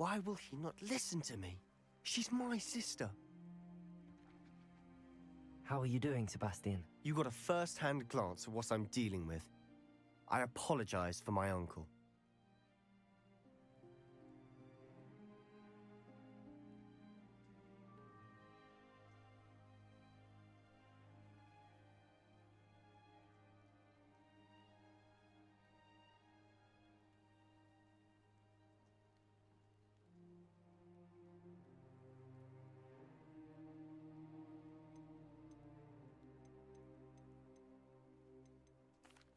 Why will he not listen to me? She's my sister. How are you doing, Sebastian? You got a first-hand glance at what I'm dealing with. I apologize for my uncle.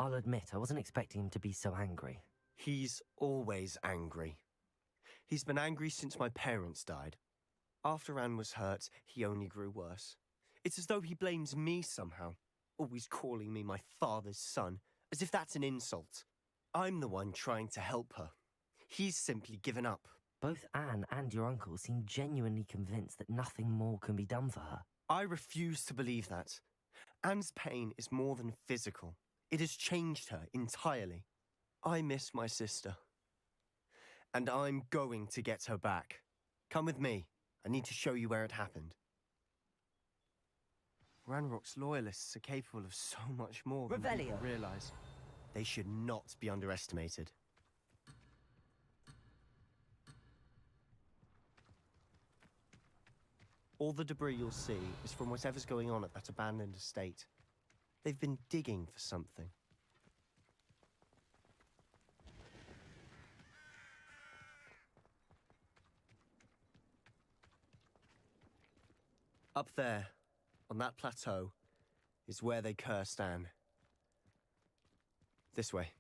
I'll admit, I wasn't expecting him to be so angry. He's always angry. He's been angry since my parents died. After Anne was hurt, he only grew worse. It's as though he blames me somehow, always calling me my father's son, as if that's an insult. I'm the one trying to help her. He's simply given up. Both Anne and your uncle seem genuinely convinced that nothing more can be done for her. I refuse to believe that. Anne's pain is more than physical. It has changed her entirely. I miss my sister. And I'm going to get her back. Come with me. I need to show you where it happened. Ranrock's loyalists are capable of so much more than people realize. They should not be underestimated. All the debris you'll see is from whatever's going on at that abandoned estate. They've been digging for something. Up there, on that plateau, is where they cursed Anne. This way.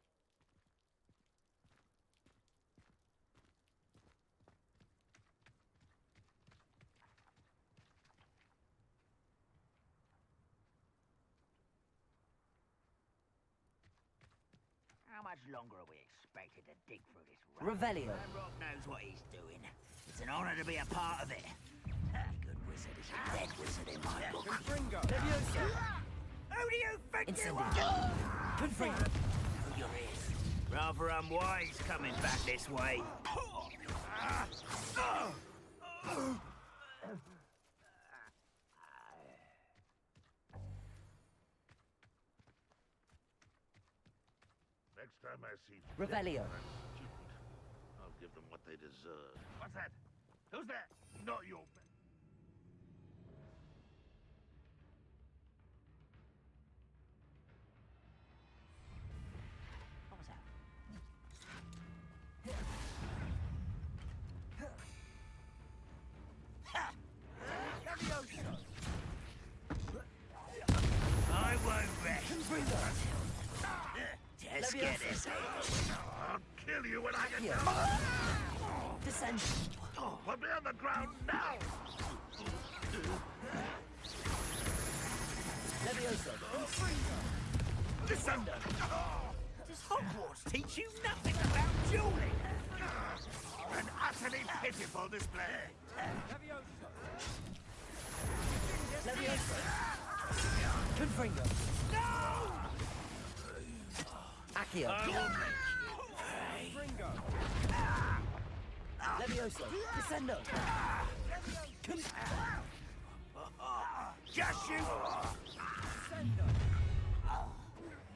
How much longer are we expected to dig through this rock? Revelio. Ranrock knows what he's doing. It's an honor to be a part of it. Any good wizard is a dead wizard in my book. Leviosa. Who do you think you Incendio. are? Confringo. Who your ears? Rather unwise coming back this way. Next time I see Revelio. I'll give them what they deserve. What's that? Who's that? Not your man. What was that? I won't rest. Just get this over. I'll kill you when I get down. Descend. Put me on the ground now. Leviosa. Descender. Does Hogwarts teach you nothing about dueling? An utterly pitiful display. Leviosa. Confringo. No! Accio. I will make you pay. Leviosa. Descendo. Just you!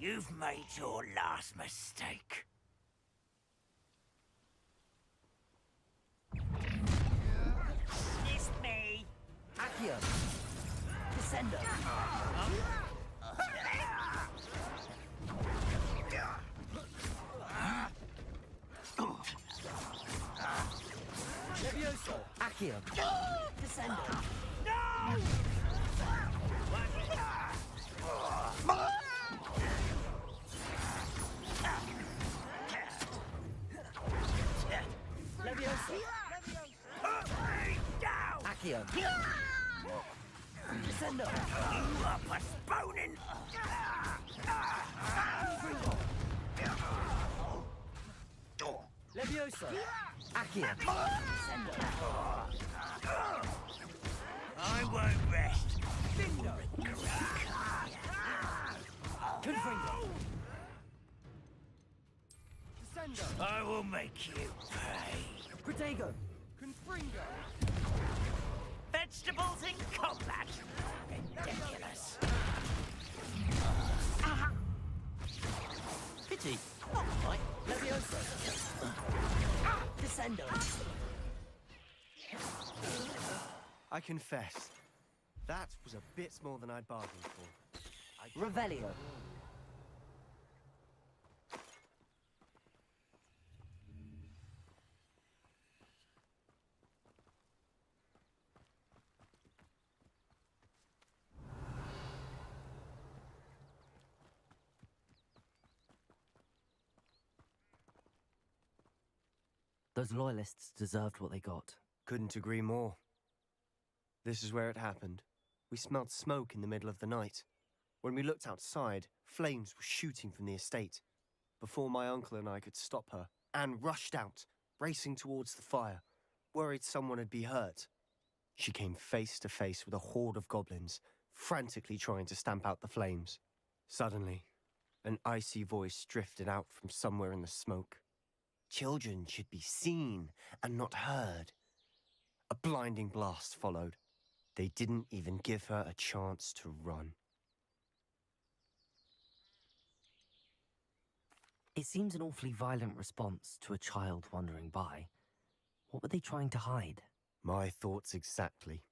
You've made your last mistake. It's me. Accio. Descendo. Leviosa. Accio. Descendo. No! Leviosa. Down! Accio. Descendo. You are postponing! Leviosa. Accio. Descendo. I won't rest. Confringo. Descendo. I will make you pay. Protego. Confringo! Vegetables in combat! Ridiculous. Pity. Not quite. Levioso. Descendo. I confess, that was a bit more than I'd bargained for. Revelio. Those loyalists deserved what they got. Couldn't agree more. This is where it happened. We smelled smoke in the middle of the night. When we looked outside, flames were shooting from the estate. Before my uncle and I could stop her, Anne rushed out, racing towards the fire, worried someone had been hurt. She came face to face with a horde of goblins, frantically trying to stamp out the flames. Suddenly, an icy voice drifted out from somewhere in the smoke. Children should be seen and not heard. A blinding blast followed. They didn't even give her a chance to run. It seems an awfully violent response to a child wandering by. What were they trying to hide? My thoughts exactly.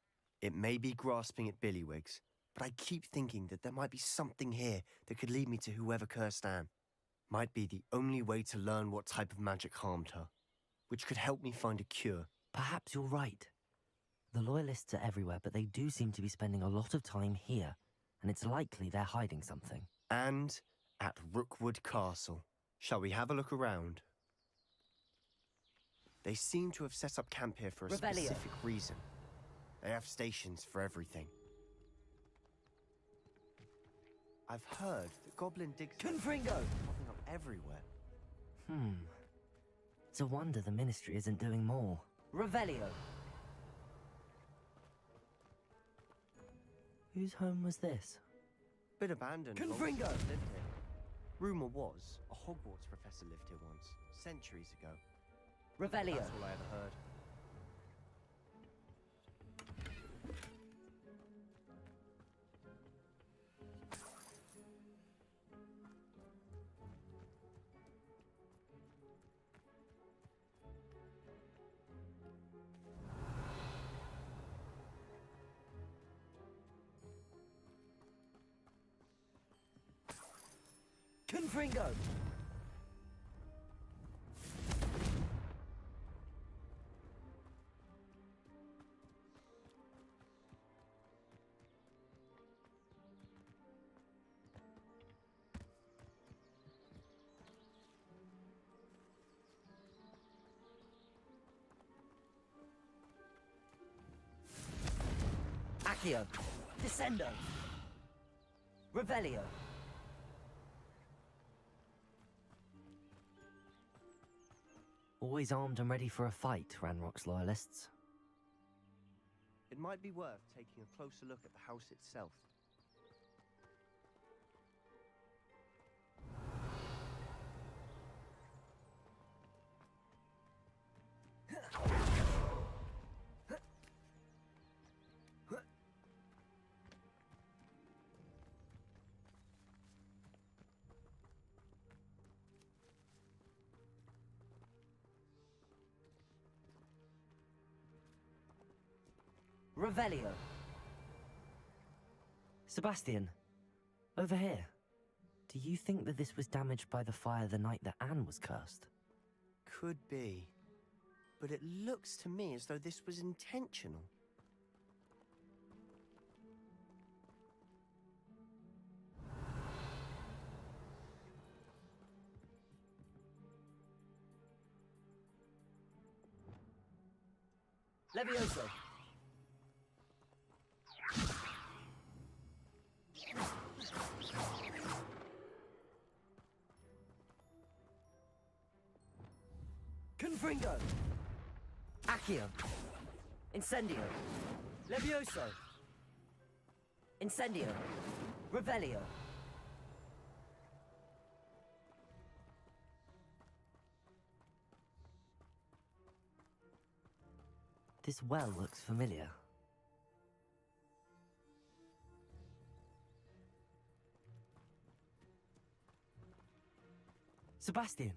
It may be grasping at Billywigs, but I keep thinking that there might be something here that could lead me to whoever cursed Anne. Might be the only way to learn what type of magic harmed her, which could help me find a cure. Perhaps you're right. The Loyalists are everywhere, but they do seem to be spending a lot of time here, and it's likely they're hiding something. And at Rookwood Castle. Shall we have a look around? They seem to have set up camp here for a Revelio. specific reason. They have stations for everything. I've heard that goblin digs Confringo! popping up everywhere. It's a wonder the Ministry isn't doing more. Revelio! Whose home was this? Bit abandoned. Confringo! Lived here. Rumour was a Hogwarts professor lived here once, centuries ago. Revelio! That's all I ever heard. Confringo! Accio! Descendo! Revelio! Always armed and ready for a fight, Ranrock's loyalists. It might be worth taking a closer look at the house itself. Revelio. Sebastian, over here. Do you think that this was damaged by the fire the night that Anne was cursed? Could be. But it looks to me as though this was intentional. Levioso. Confringo. Accio. Incendio. Levioso. Incendio. Revelio. This well looks familiar. Sebastian,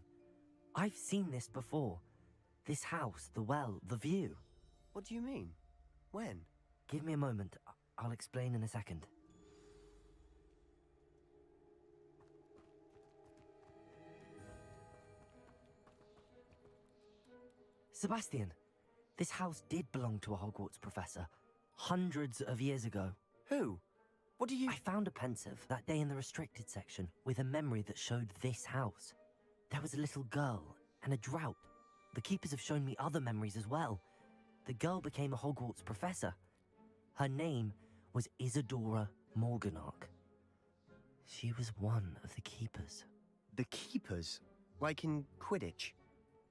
I've seen this before. This house, the well, the view. What do you mean? When? Give me a moment. I'll explain in a second. Sebastian, this house did belong to a Hogwarts professor, hundreds of years ago. Who? What do you... I found a pensive that day in the restricted section with a memory that showed this house. There was a little girl and a drought. The keepers have shown me other memories as well. The girl became a Hogwarts professor. Her name was Isadora Morganach. She was one of the keepers. The keepers? Like in Quidditch?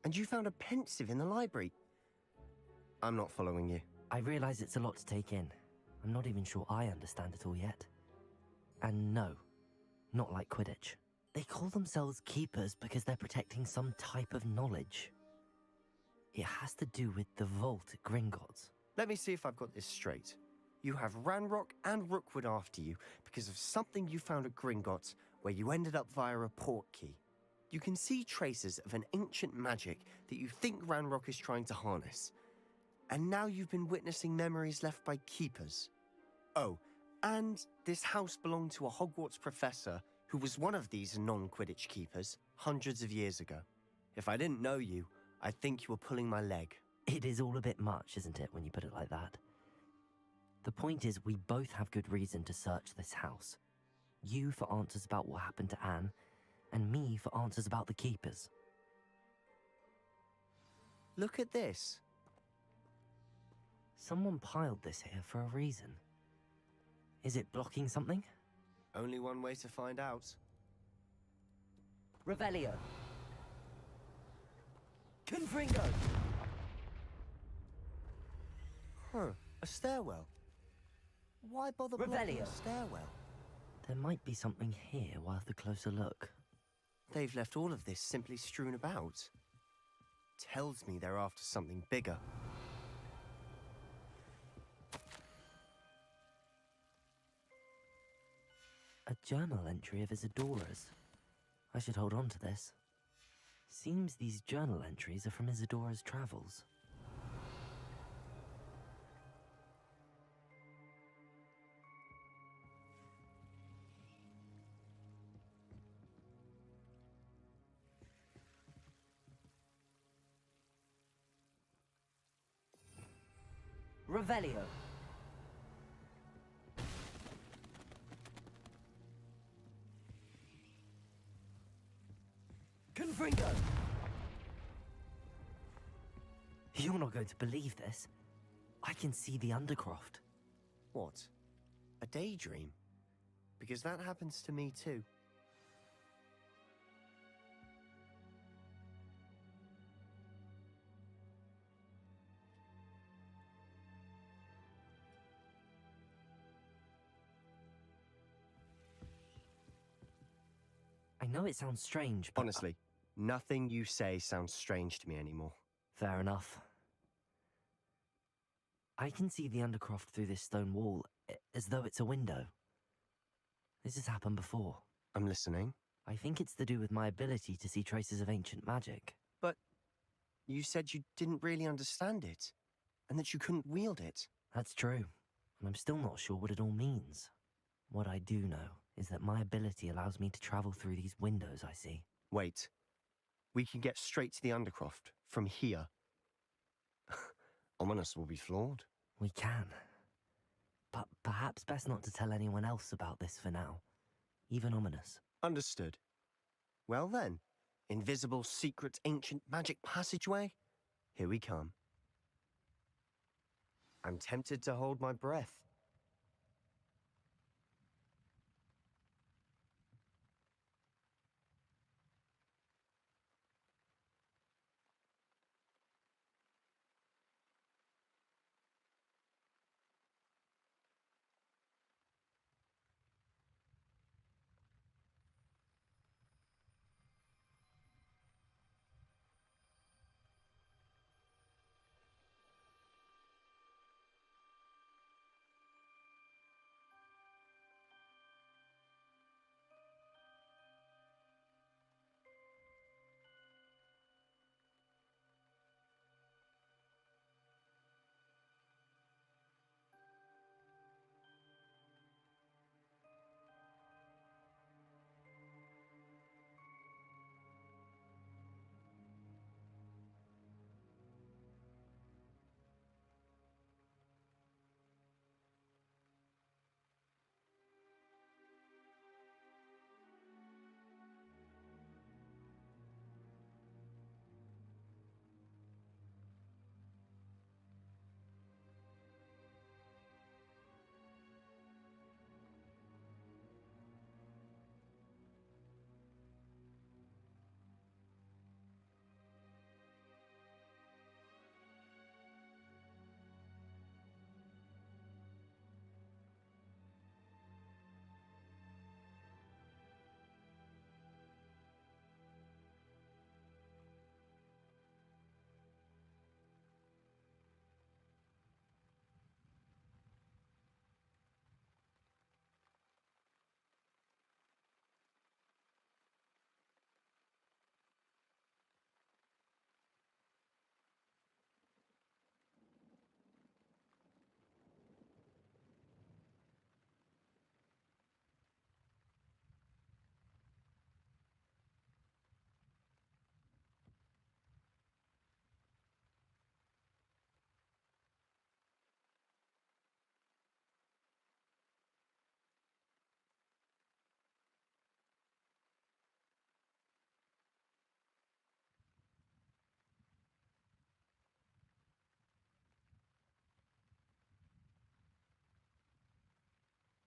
And you found a pensive in the library? I'm not following you. I realize it's a lot to take in. I'm not even sure I understand it all yet. And no, not like Quidditch. They call themselves keepers because they're protecting some type of knowledge. It has to do with the vault at Gringotts. Let me see if I've got this straight. You have Ranrock and Rookwood after you because of something you found at Gringotts where you ended up via a portkey. You can see traces of an ancient magic that you think Ranrock is trying to harness. And now you've been witnessing memories left by keepers. Oh, and this house belonged to a Hogwarts professor who was one of these non-Quidditch keepers hundreds of years ago. If I didn't know you, I'd think you were pulling my leg. It is all a bit much, isn't it, when you put it like that? The point is, we both have good reason to search this house. You for answers about what happened to Anne, and me for answers about the keepers. Look at this. Someone piled this here for a reason. Is it blocking something? Only one way to find out. Revelio. Confringo. Huh, a stairwell. Why bother blocking Revelio. a stairwell? There might be something here worth a closer look. They've left all of this simply strewn about. Tells me they're after something bigger. A journal entry of Isadora's. I should hold on to this. Seems these journal entries are from Isadora's travels. Revelio. Confringo. You're not going to believe this. I can see the Undercroft. What? A daydream? Because that happens to me too. I know it sounds strange, but... Honestly, nothing you say sounds strange to me anymore. Fair enough. I can see the Undercroft through this stone wall, as though it's a window. This has happened before. I'm listening. I think it's to do with my ability to see traces of ancient magic. But you said you didn't really understand it, and that you couldn't wield it. That's true, and I'm still not sure what it all means. What I do know is that my ability allows me to travel through these windows I see. Wait. We can get straight to the Undercroft from here. Ominous will be floored. We can. But perhaps best not to tell anyone else about this for now. Even Ominous. Understood. Well then, invisible, secret, ancient magic passageway? Here we come. I'm tempted to hold my breath.